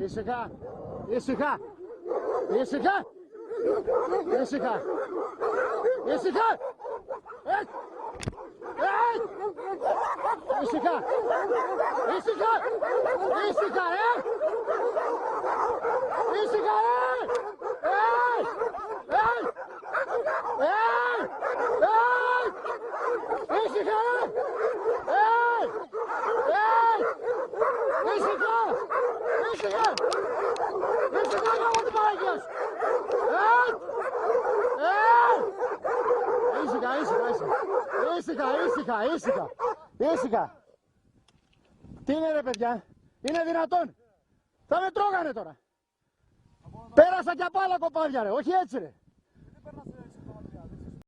Ήσυχα. Ήσυχα. Ήσυχα. Ήσυχα. Ήσυχα. Ήσυχα. Ήσυχα. Ήσυχα, Ήσυχα, Ήσυχα, Ήσυχα. Ήσυχα, γάμο την Παναγία σου. Ήσυχα, ήσυχα. Ήσυχα. Τι είναι ρε παιδιά, είναι δυνατόν. Θα με τρώγανε τώρα. Πέρασα και από άλλα κοπάδια ρε, όχι έτσι ρε.